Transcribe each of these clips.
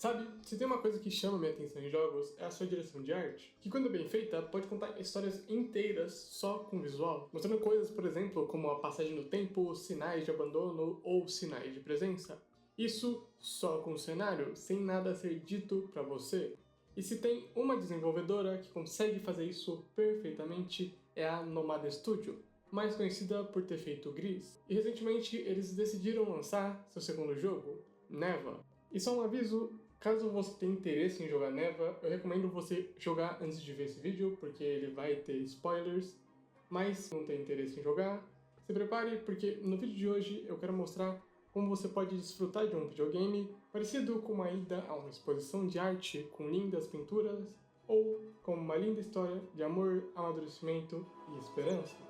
Sabe, se tem uma coisa que chama minha atenção em jogos, é a sua direção de arte, que quando é bem feita, pode contar histórias inteiras só com visual, mostrando coisas, por exemplo, como a passagem do tempo, sinais de abandono ou sinais de presença. Isso só com o cenário, sem nada ser dito pra você. E se tem uma desenvolvedora que consegue fazer isso perfeitamente, é a Nomada Studio, mais conhecida por ter feito Gris. E recentemente eles decidiram lançar seu segundo jogo, Neva. E só um aviso, caso você tenha interesse em jogar Neva, eu recomendo você jogar antes de ver esse vídeo, porque ele vai ter spoilers. Mas se não tem interesse em jogar, se prepare, porque no vídeo de hoje eu quero mostrar como você pode desfrutar de um videogame parecido com uma ida a uma exposição de arte com lindas pinturas, ou com uma linda história de amor, amadurecimento e esperança.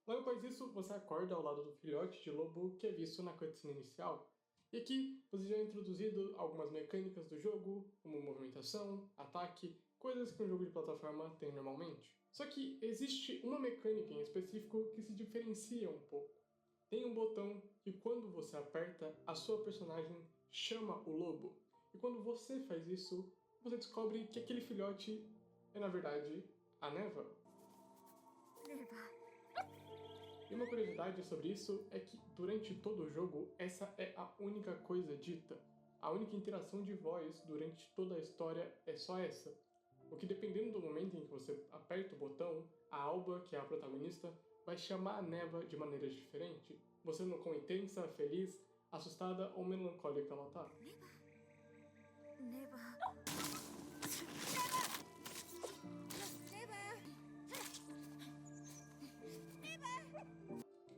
Logo após isso, você acorda ao lado do filhote de lobo que é visto na cutscene inicial. E aqui você já é introduzido algumas mecânicas do jogo, como movimentação, ataque, coisas que um jogo de plataforma tem normalmente. Só que existe uma mecânica em específico que se diferencia um pouco. Tem um botão que quando você aperta, a sua personagem chama o lobo. E quando você faz isso, você descobre que aquele filhote é na verdade a Neva. E uma curiosidade sobre isso é que, durante todo o jogo, essa é a única coisa dita. A única interação de voz durante toda a história é só essa. O que, dependendo do momento em que você aperta o botão, a Alba, que é a protagonista, vai chamar a Neva de maneiras diferentes, mostrando quão intensa, feliz, assustada ou melancólica ela tá.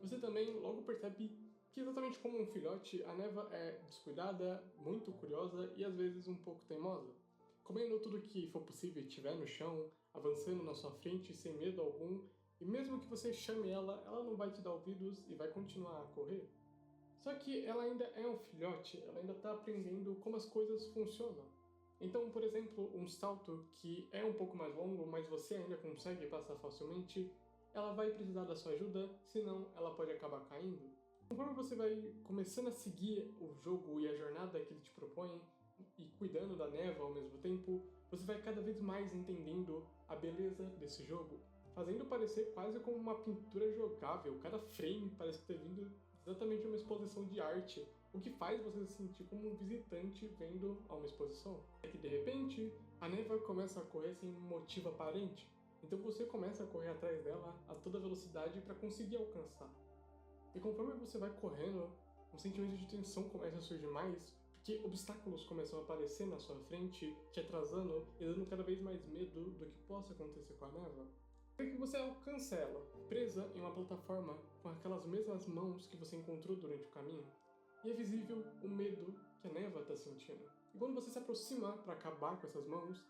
Você também logo percebe que, exatamente como um filhote, a Neva é descuidada, muito curiosa e às vezes um pouco teimosa, comendo tudo que for possível e tiver no chão, avançando na sua frente sem medo algum, e mesmo que você chame ela, ela não vai te dar ouvidos e vai continuar a correr. Só que ela ainda é um filhote, ela ainda está aprendendo como as coisas funcionam. Então, por exemplo, um salto que é um pouco mais longo, mas você ainda consegue passar facilmente, ela vai precisar da sua ajuda, senão ela pode acabar caindo. Conforme você vai começando a seguir o jogo e a jornada que ele te propõe, e cuidando da Neva ao mesmo tempo, você vai cada vez mais entendendo a beleza desse jogo, fazendo parecer quase como uma pintura jogável. Cada frame parece ter vindo exatamente uma exposição de arte, o que faz você se sentir como um visitante vendo a uma exposição. É que de repente, a Neva começa a correr sem motivo aparente, então você começa a correr atrás dela a toda velocidade para conseguir alcançar. E conforme você vai correndo, um sentimento de tensão começa a surgir mais, porque obstáculos começam a aparecer na sua frente, te atrasando e dando cada vez mais medo do que possa acontecer com a Neva. Até que você alcança ela, presa em uma plataforma com aquelas mesmas mãos que você encontrou durante o caminho. E é visível o medo que a Neva está sentindo. E quando você se aproxima para acabar com essas mãos,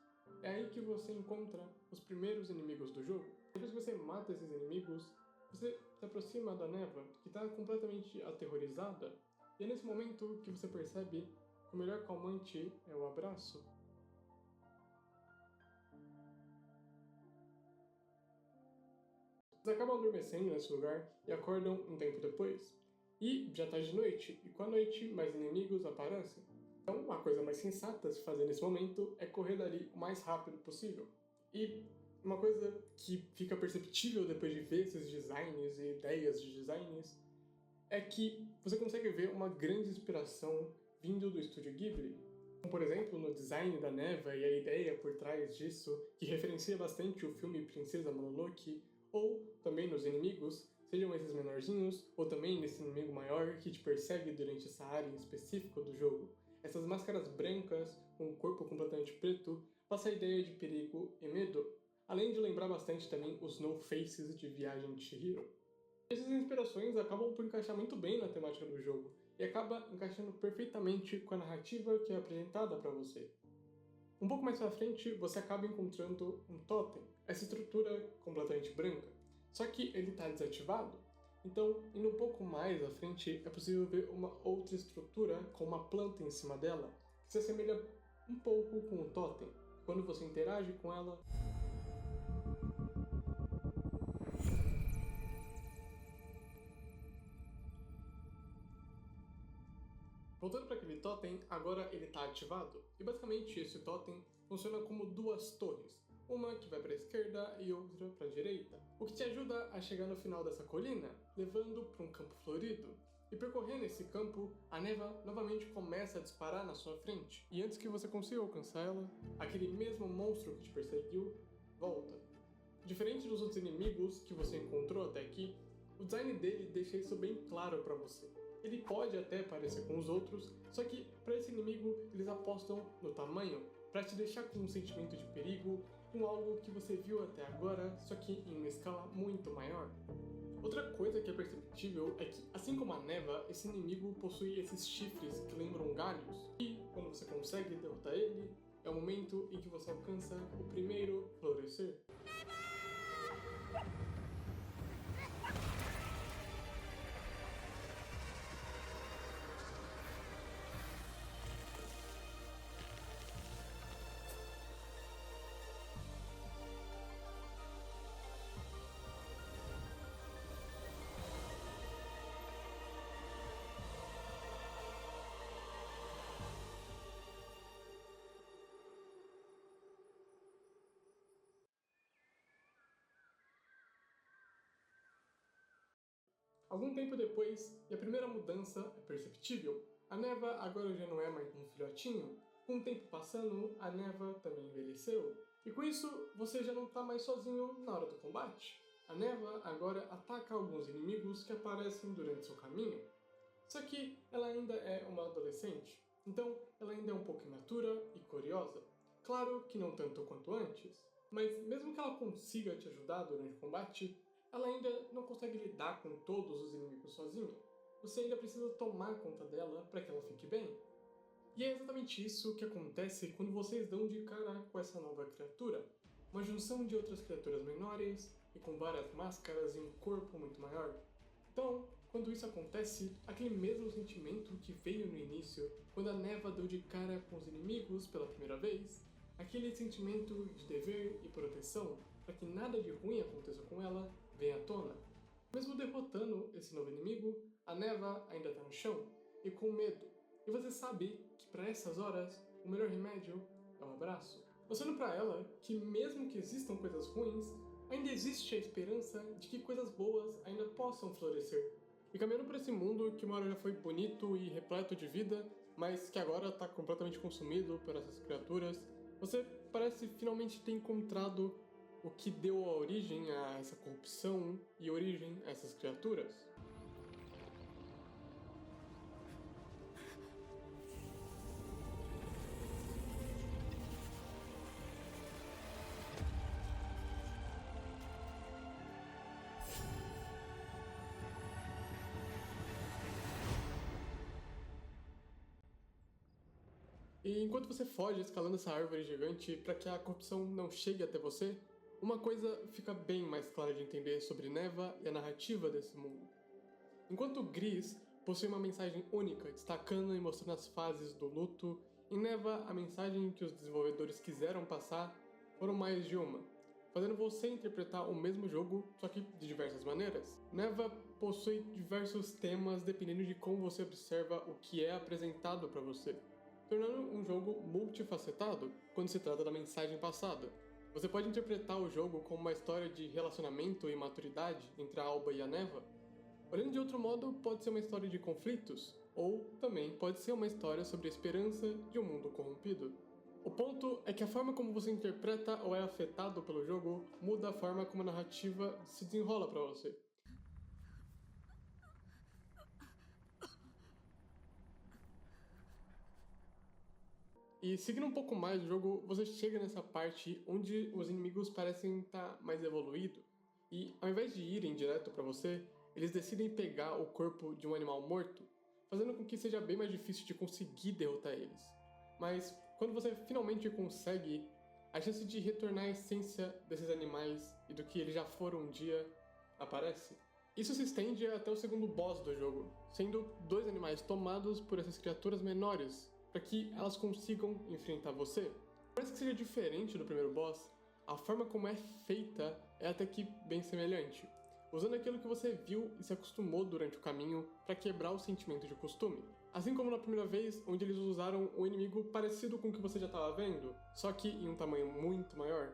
é aí que você encontra os primeiros inimigos do jogo. Depois que você mata esses inimigos, você se aproxima da Neva, que está completamente aterrorizada, e é nesse momento que você percebe que o melhor calmante é o abraço. Eles acabam adormecendo nesse lugar e acordam um tempo depois. E já tá de noite, e com a noite mais inimigos aparecem. Então a coisa mais sensata a se fazer nesse momento é correr dali o mais rápido possível. E Uma coisa que fica perceptível depois de ver esses designs e ideias de designs é que você consegue ver uma grande inspiração vindo do estúdio Ghibli. Como, por exemplo, no design da Neva e a ideia por trás disso, que referencia bastante o filme Princesa Mononoke, ou também nos inimigos, sejam esses menorzinhos, ou também nesse inimigo maior que te persegue durante essa área em específico do jogo. Essas máscaras brancas, com o corpo completamente preto, passa a ideia de perigo e medo, além de lembrar bastante também os No Faces de Viagem de Chihiro. Essas inspirações acabam por encaixar muito bem na temática do jogo, e acaba encaixando perfeitamente com a narrativa que é apresentada para você. Um pouco mais pra frente, você acaba encontrando um totem, essa estrutura completamente branca, só que ele está desativado. Então, indo um pouco mais à frente, é possível ver uma outra estrutura com uma planta em cima dela, que se assemelha um pouco com o totem. Quando você interage com ela, voltando para aquele totem, agora ele está ativado. E basicamente esse totem funciona como duas torres, uma que vai para a esquerda e outra para a direita, o que te ajuda a chegar no final dessa colina, levando para um campo florido. E percorrendo esse campo, a neva novamente começa a disparar na sua frente. E antes que você consiga alcançar ela, aquele mesmo monstro que te perseguiu volta. Diferente dos outros inimigos que você encontrou até aqui, o design dele deixa isso bem claro para você. Ele pode até parecer com os outros, só que para esse inimigo eles apostam no tamanho, para te deixar com um sentimento de perigo, com algo que você viu até agora, só que em uma escala muito maior. Outra coisa que é perceptível é que, assim como a neva, esse inimigo possui esses chifres que lembram galhos, e quando você consegue derrotar ele, é o momento em que você alcança o primeiro florescer. Algum tempo depois, e a primeira mudança é perceptível, a neva agora já não é mais um filhotinho. Com o tempo passando, a neva também envelheceu. E com isso, você já não está mais sozinho na hora do combate. A neva agora ataca alguns inimigos que aparecem durante seu caminho. Só que ela ainda é uma adolescente, então ela ainda é um pouco imatura e curiosa. Claro que não tanto quanto antes, mas mesmo que ela consiga te ajudar durante o combate, ela ainda não consegue lidar com todos os inimigos sozinha. Você ainda precisa tomar conta dela para que ela fique bem. E é exatamente isso que acontece quando vocês dão de cara com essa nova criatura. Uma junção de outras criaturas menores e com várias máscaras e um corpo muito maior. Então, quando isso acontece, aquele mesmo sentimento que veio no início, quando a neva deu de cara com os inimigos pela primeira vez, aquele sentimento de dever e proteção para que nada de ruim aconteça com ela, vem à tona. Mesmo derrotando esse novo inimigo, a neva ainda está no chão e com medo. E você sabe que para essas horas, o melhor remédio é um abraço. Mostrando para ela que mesmo que existam coisas ruins, ainda existe a esperança de que coisas boas ainda possam florescer. E caminhando por esse mundo que uma hora já foi bonito e repleto de vida, mas que agora está completamente consumido por essas criaturas, você parece finalmente ter encontrado o que deu a origem a essa corrupção e origem a essas criaturas. E enquanto você foge escalando essa árvore gigante para que a corrupção não chegue até você, uma coisa fica bem mais clara de entender sobre Neva e a narrativa desse mundo. Enquanto Gris possui uma mensagem única, destacando e mostrando as fases do luto, em Neva a mensagem que os desenvolvedores quiseram passar foram mais de uma, fazendo você interpretar o mesmo jogo, só que de diversas maneiras. Neva possui diversos temas dependendo de como você observa o que é apresentado para você, tornando um jogo multifacetado quando se trata da mensagem passada. Você pode interpretar o jogo como uma história de relacionamento e maturidade entre a Alba e a Neva. Olhando de outro modo, pode ser uma história de conflitos, ou também pode ser uma história sobre a esperança de um mundo corrompido. O ponto é que a forma como você interpreta ou é afetado pelo jogo muda a forma como a narrativa se desenrola para você. E seguindo um pouco mais o jogo, você chega nessa parte onde os inimigos parecem estar mais evoluídos. E ao invés de irem direto para você, eles decidem pegar o corpo de um animal morto, fazendo com que seja bem mais difícil de conseguir derrotar eles. Mas quando você finalmente consegue, a chance de retornar à essência desses animais e do que eles já foram um dia aparece. Isso se estende até o segundo boss do jogo, sendo dois animais tomados por essas criaturas menores, para que elas consigam enfrentar você. Parece que seja diferente do primeiro boss, a forma como é feita é até que bem semelhante, usando aquilo que você viu e se acostumou durante o caminho para quebrar o sentimento de costume. Assim como na primeira vez, onde eles usaram um inimigo parecido com o que você já estava vendo, só que em um tamanho muito maior.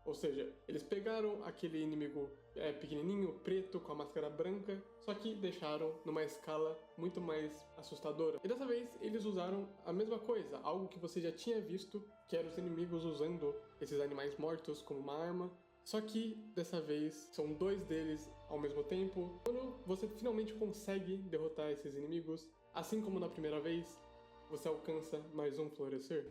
Ou seja, eles pegaram aquele inimigo pequenininho, preto, com a máscara branca, só que deixaram numa escala muito mais assustadora. E dessa vez eles usaram a mesma coisa, algo que você já tinha visto, que eram os inimigos usando esses animais mortos como uma arma, só que dessa vez são dois deles ao mesmo tempo. Quando você finalmente consegue derrotar esses inimigos, assim como na primeira vez, você alcança mais um florescer.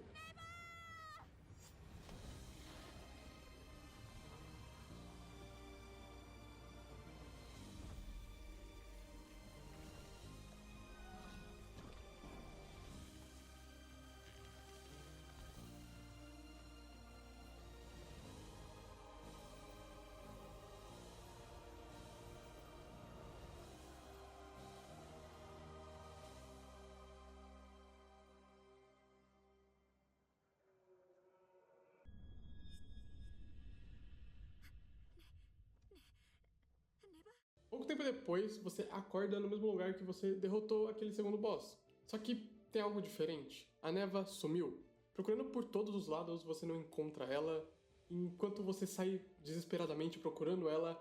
Pouco tempo depois, você acorda no mesmo lugar que você derrotou aquele segundo boss. Só que tem algo diferente. A Neva sumiu. Procurando por todos os lados, você não encontra ela. Enquanto você sai desesperadamente procurando ela,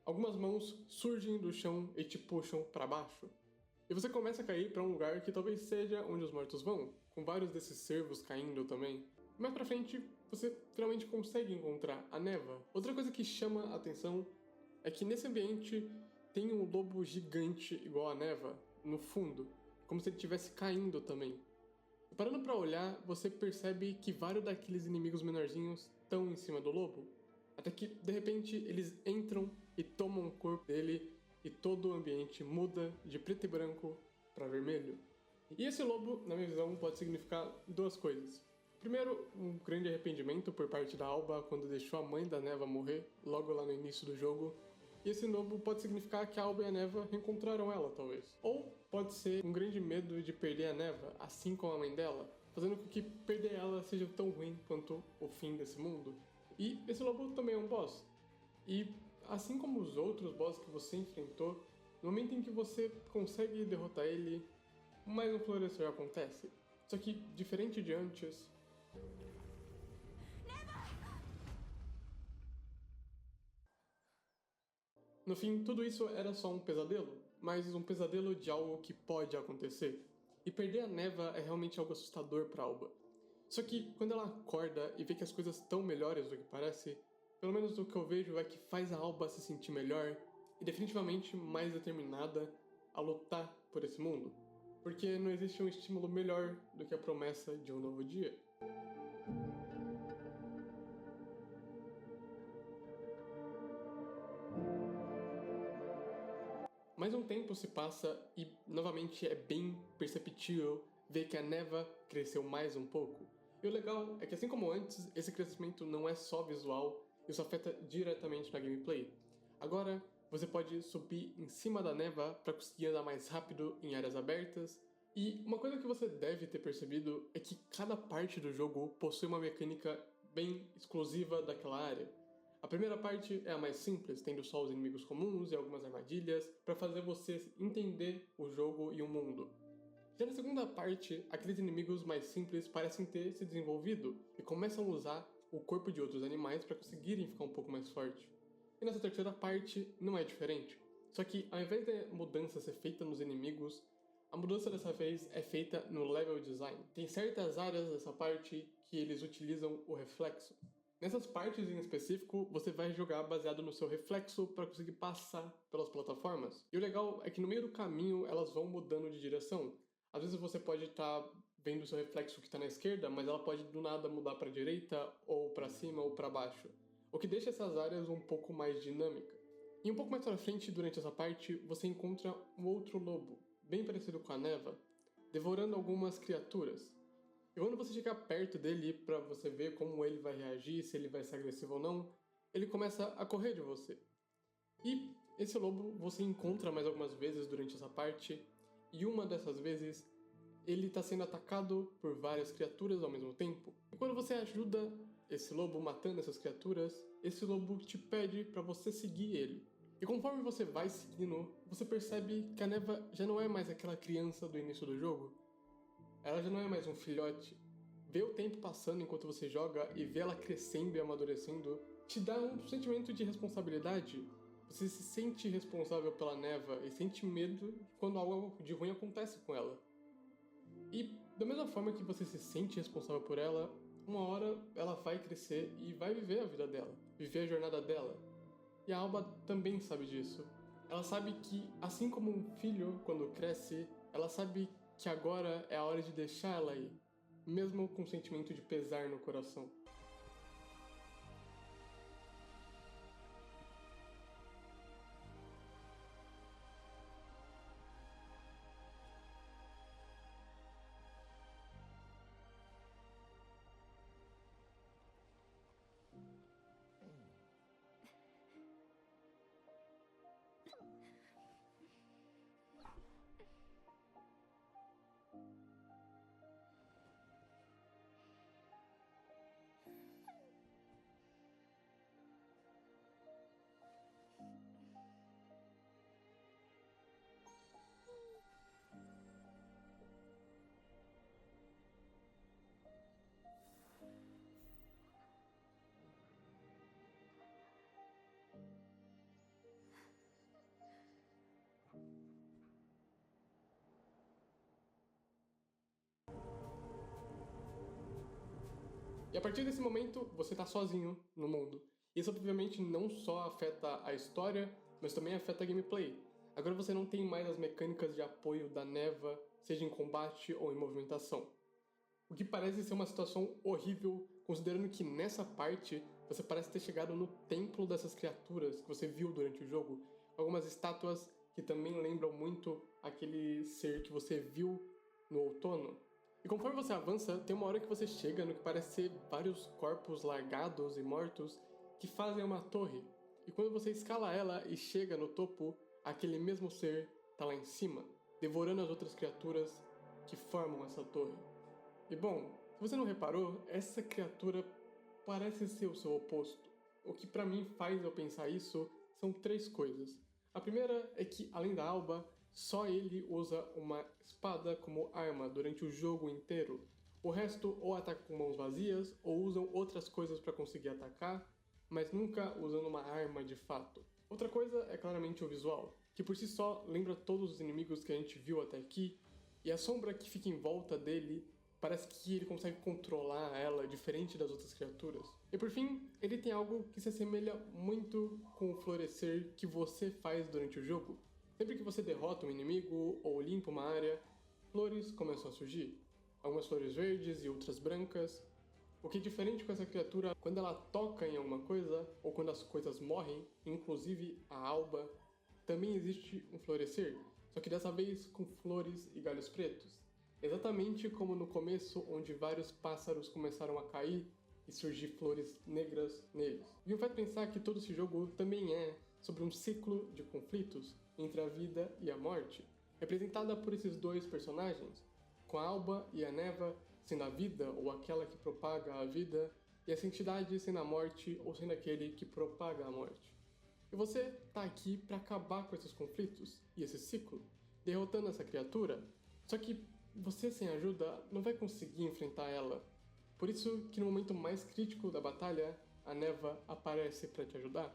algumas mãos surgem do chão e te puxam para baixo. E você começa a cair para um lugar que talvez seja onde os mortos vão, com vários desses cervos caindo também. Mais pra frente, você finalmente consegue encontrar a Neva. Outra coisa que chama a atenção é que nesse ambiente tem um lobo gigante igual a Neva no fundo, como se ele estivesse caindo também. E parando para olhar, você percebe que vários daqueles inimigos menorzinhos estão em cima do lobo, até que de repente eles entram e tomam o corpo dele e todo o ambiente muda de preto e branco para vermelho. E esse lobo, na minha visão, pode significar duas coisas. Primeiro, um grande arrependimento por parte da Alba quando deixou a mãe da Neva morrer logo lá no início do jogo. E esse lobo pode significar que a Alba e a Neva reencontraram ela, talvez. Ou pode ser um grande medo de perder a Neva, assim como a mãe dela, fazendo com que perder ela seja tão ruim quanto o fim desse mundo. E esse lobo também é um boss. E assim como os outros bosses que você enfrentou, no momento em que você consegue derrotar ele, mais um florescer acontece. Só que, diferente de antes, no fim, tudo isso era só um pesadelo, mas um pesadelo de algo que pode acontecer. E perder a Neva é realmente algo assustador para Alba. Só que quando ela acorda e vê que as coisas estão melhores do que parece, pelo menos o que eu vejo é que faz a Alba se sentir melhor e definitivamente mais determinada a lutar por esse mundo. Porque não existe um estímulo melhor do que a promessa de um novo dia. Mais um tempo se passa e novamente é bem perceptível ver que a Neva cresceu mais um pouco. E o legal é que, assim como antes, esse crescimento não é só visual, isso afeta diretamente na gameplay. Agora, você pode subir em cima da Neva para conseguir andar mais rápido em áreas abertas. E uma coisa que você deve ter percebido é que cada parte do jogo possui uma mecânica bem exclusiva daquela área. A primeira parte é a mais simples, tendo só os inimigos comuns e algumas armadilhas para fazer você entender o jogo e o mundo. Já na segunda parte, aqueles inimigos mais simples parecem ter se desenvolvido e começam a usar o corpo de outros animais para conseguirem ficar um pouco mais forte. E nessa terceira parte não é diferente. Só que ao invés da mudança ser feita nos inimigos, a mudança dessa vez é feita no level design. Tem certas áreas dessa parte que eles utilizam o reflexo. Nessas partes em específico, você vai jogar baseado no seu reflexo para conseguir passar pelas plataformas. E o legal é que no meio do caminho elas vão mudando de direção. Às vezes você pode estar vendo o seu reflexo que está na esquerda, mas ela pode do nada mudar para a direita, ou para cima, ou para baixo. O que deixa essas áreas um pouco mais dinâmica. E um pouco mais pra frente, durante essa parte, você encontra um outro lobo, bem parecido com a Neva, devorando algumas criaturas. E quando você chegar perto dele para você ver como ele vai reagir, se ele vai ser agressivo ou não, ele começa a correr de você. E esse lobo você encontra mais algumas vezes durante essa parte, e uma dessas vezes ele está sendo atacado por várias criaturas ao mesmo tempo. E quando você ajuda esse lobo matando essas criaturas, esse lobo te pede para você seguir ele. E conforme você vai seguindo, você percebe que a Neva já não é mais aquela criança do início do jogo. Ela já não é mais um filhote. Ver o tempo passando enquanto você joga e ver ela crescendo e amadurecendo te dá um sentimento de responsabilidade. Você se sente responsável pela Neva e sente medo quando algo de ruim acontece com ela. E da mesma forma que você se sente responsável por ela, uma hora ela vai crescer e vai viver a vida dela, viver a jornada dela. E a Alba também sabe disso. Ela sabe que, assim como um filho, quando cresce, ela sabe que agora é a hora de deixar ela ir, mesmo com um sentimento de pesar no coração. E a partir desse momento, você está sozinho no mundo. Isso obviamente não só afeta a história, mas também afeta a gameplay. Agora você não tem mais as mecânicas de apoio da Neva, seja em combate ou em movimentação. O que parece ser uma situação horrível, considerando que nessa parte você parece ter chegado no templo dessas criaturas que você viu durante o jogo. Algumas estátuas que também lembram muito aquele ser que você viu no outono. E conforme você avança, tem uma hora que você chega no que parece ser vários corpos largados e mortos que fazem uma torre. E quando você escala ela e chega no topo, aquele mesmo ser está lá em cima, devorando as outras criaturas que formam essa torre. E bom, se você não reparou, essa criatura parece ser o seu oposto. O que pra mim faz eu pensar isso são três coisas. A primeira é que, além da Alba, só ele usa uma espada como arma durante o jogo inteiro. O resto ou ataca com mãos vazias ou usam outras coisas para conseguir atacar, mas nunca usando uma arma de fato. Outra coisa é claramente o visual, que por si só lembra todos os inimigos que a gente viu até aqui, e a sombra que fica em volta dele parece que ele consegue controlar ela diferente das outras criaturas. E por fim, ele tem algo que se assemelha muito com o florescer que você faz durante o jogo. Sempre que você derrota um inimigo ou limpa uma área, flores começam a surgir. Algumas flores verdes e outras brancas. O que é diferente com essa criatura, quando ela toca em alguma coisa, ou quando as coisas morrem, inclusive a Alba, também existe um florescer, só que dessa vez com flores e galhos pretos. Exatamente como no começo, onde vários pássaros começaram a cair e surgir flores negras neles. E me faz pensar que todo esse jogo também é sobre um ciclo de conflitos entre a vida e a morte, representada por esses dois personagens, com a Alba e a Neva sendo a vida ou aquela que propaga a vida, e essa entidade sendo a morte ou sendo aquele que propaga a morte. E você tá aqui para acabar com esses conflitos e esse ciclo, derrotando essa criatura, só que você sem ajuda não vai conseguir enfrentar ela. Por isso que no momento mais crítico da batalha, a Neva aparece para te ajudar.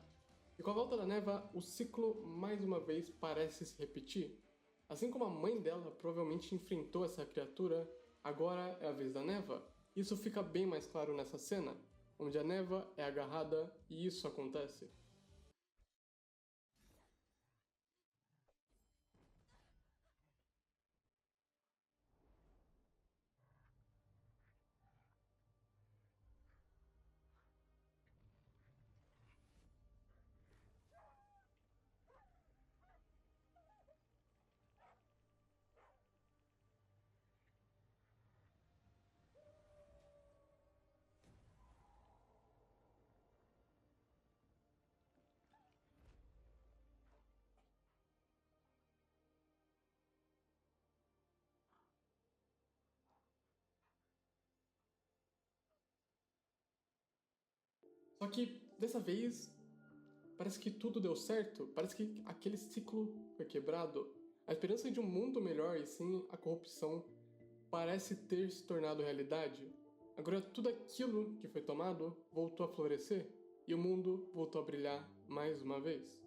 E com a volta da Neva, o ciclo mais uma vez parece se repetir. Assim como a mãe dela provavelmente enfrentou essa criatura, agora é a vez da Neva. Isso fica bem mais claro nessa cena, onde a Neva é agarrada e isso acontece. Só que dessa vez parece que tudo deu certo, parece que aquele ciclo foi quebrado. A esperança de um mundo melhor e sim a corrupção parece ter se tornado realidade. Agora tudo aquilo que foi tomado voltou a florescer e o mundo voltou a brilhar mais uma vez.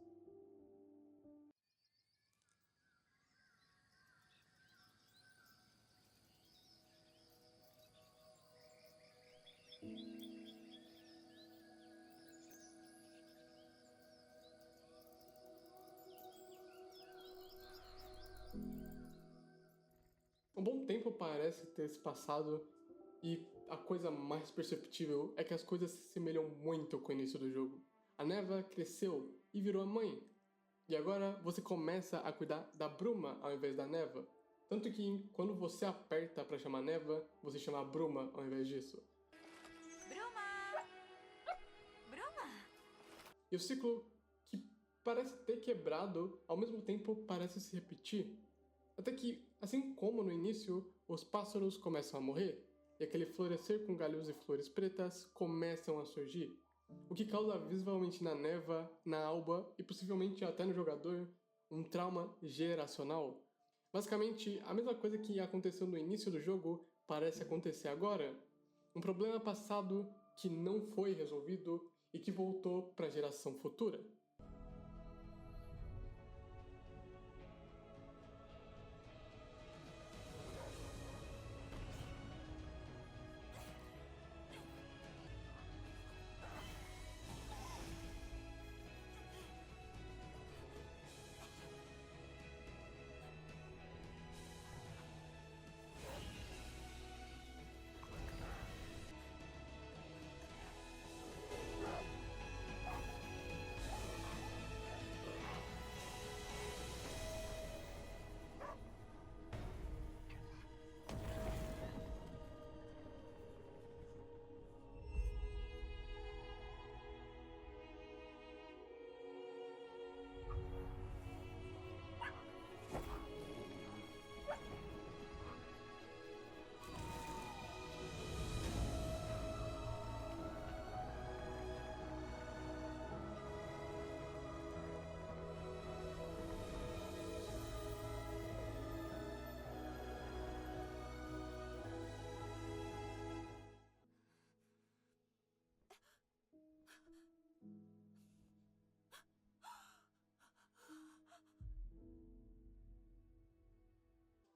Um bom tempo parece ter se passado e a coisa mais perceptível é que as coisas se semelham muito com o início do jogo. A Neva cresceu e virou a mãe. E agora você começa a cuidar da Bruma ao invés da Neva. Tanto que quando você aperta para chamar Neva, você chama a Bruma ao invés disso. Bruma! Bruma! E o ciclo, que parece ter quebrado, ao mesmo tempo parece se repetir. Até que, assim como no início, os pássaros começam a morrer, e aquele florescer com galhos e flores pretas começam a surgir, o que causa visivelmente na Neva, na Alba e possivelmente até no jogador um trauma geracional. Basicamente, a mesma coisa que aconteceu no início do jogo parece acontecer agora. Um problema passado que não foi resolvido e que voltou para a geração futura.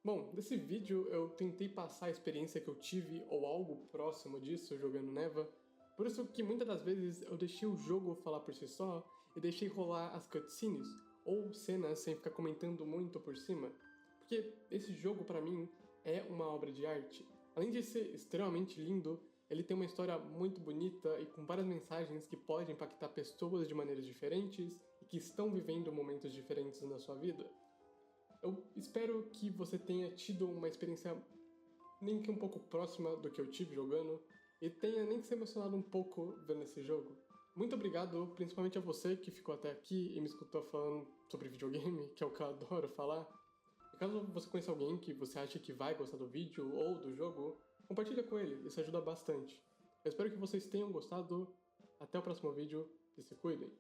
Bom, nesse vídeo eu tentei passar a experiência que eu tive ou algo próximo disso jogando Neva, por isso que muitas das vezes eu deixei o jogo falar por si só e deixei rolar as cutscenes ou cenas sem ficar comentando muito por cima, porque esse jogo pra mim é uma obra de arte. Além de ser extremamente lindo, ele tem uma história muito bonita e com várias mensagens que podem impactar pessoas de maneiras diferentes e que estão vivendo momentos diferentes na sua vida. Eu espero que você tenha tido uma experiência nem que um pouco próxima do que eu tive jogando e tenha nem que se emocionado um pouco vendo esse jogo. Muito obrigado, principalmente a você que ficou até aqui e me escutou falando sobre videogame, que é o que eu adoro falar. E caso você conheça alguém que você acha que vai gostar do vídeo ou do jogo, compartilha com ele, isso ajuda bastante. Eu espero que vocês tenham gostado. Até o próximo vídeo e se cuidem!